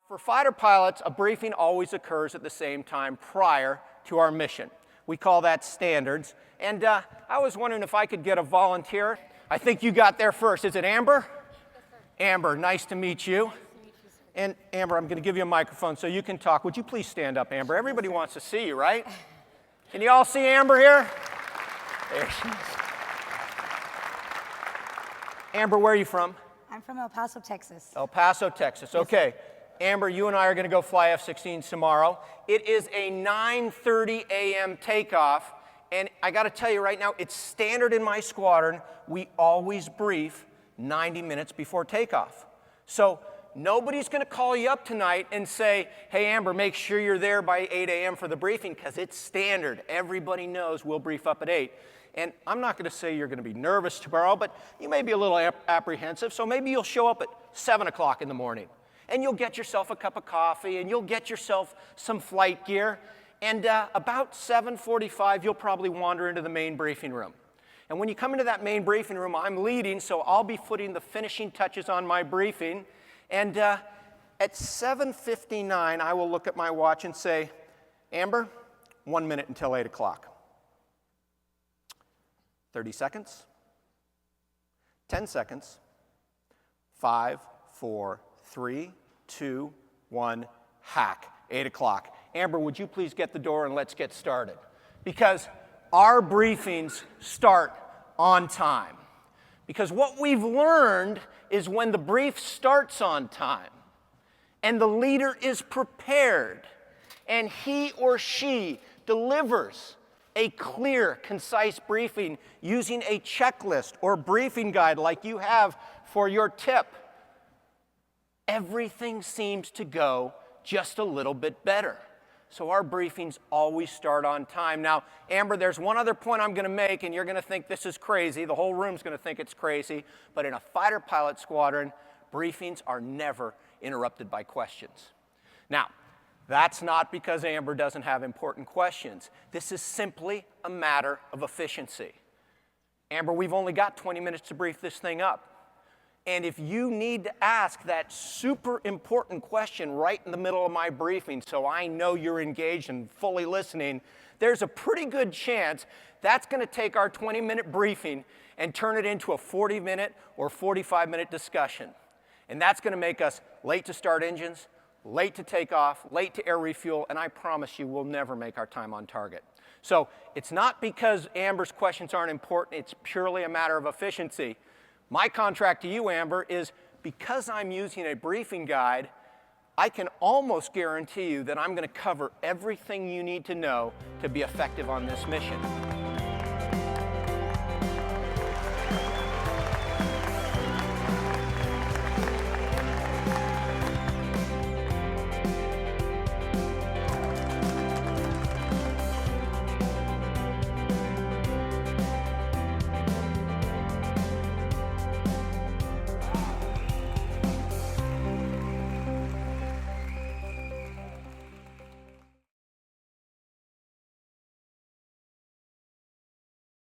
For fighter pilots, a briefing always occurs at the same time prior to our mission. We call that standards. And I was wondering if I could get a volunteer. I think you got there first. Is it Amber? Yes, sir. Amber, nice to meet you. Nice to meet you, sir. And Amber, I'm going to give you a microphone so you can talk. Would you please stand up, Amber? Everybody wants to see you, right? Can you all see Amber here? There she is. Amber, where are you from? I'm from El Paso, Texas. El Paso, Texas. Okay. Amber, you and I are going to go fly F-16s tomorrow. It is a 9:30 a.m. takeoff, and I got to tell you right now, it's standard in my squadron. We always brief 90 minutes before takeoff. So nobody's going to call you up tonight and say, hey, Amber, make sure you're there by 8 a.m. for the briefing, because it's standard. Everybody knows we'll brief up at 8. And I'm not going to say you're going to be nervous tomorrow, but you may be a little apprehensive, so maybe you'll show up at 7 o'clock in the morning. And you'll get yourself a cup of coffee, and you'll get yourself some flight gear. And about 7:45, you'll probably wander into the main briefing room. And when you come into that main briefing room, I'm leading, so I'll be putting the finishing touches on my briefing. And at 7:59, I will look at my watch and say, Amber, 1 minute until 8 o'clock. 30 seconds. 10 seconds. 5, 4, 3, 2, 1, hack, 8 o'clock. Amber, would you please get the door and let's get started? Because our briefings start on time. Because what we've learned is when the brief starts on time and the leader is prepared and he or she delivers a clear, concise briefing using a checklist or briefing guide like you have for your tip, everything seems to go just a little bit better. So our briefings always start on time. Now, Amber, there's one other point I'm going to make, and you're going to think this is crazy. The whole room's going to think it's crazy. But in a fighter pilot squadron, briefings are never interrupted by questions. Now, that's not because Amber doesn't have important questions. This is simply a matter of efficiency. Amber, we've only got 20 minutes to brief this thing up. And if you need to ask that super important question right in the middle of my briefing so I know you're engaged and fully listening, there's a pretty good chance that's going to take our 20-minute briefing and turn it into a 40-minute or 45-minute discussion. And that's going to make us late to start engines, late to take off, late to air refuel, and I promise you we'll never make our time on target. So it's not because Amber's questions aren't important, it's purely a matter of efficiency. My contract to you, Amber, is because I'm using a briefing guide, I can almost guarantee you that I'm going to cover everything you need to know to be effective on this mission.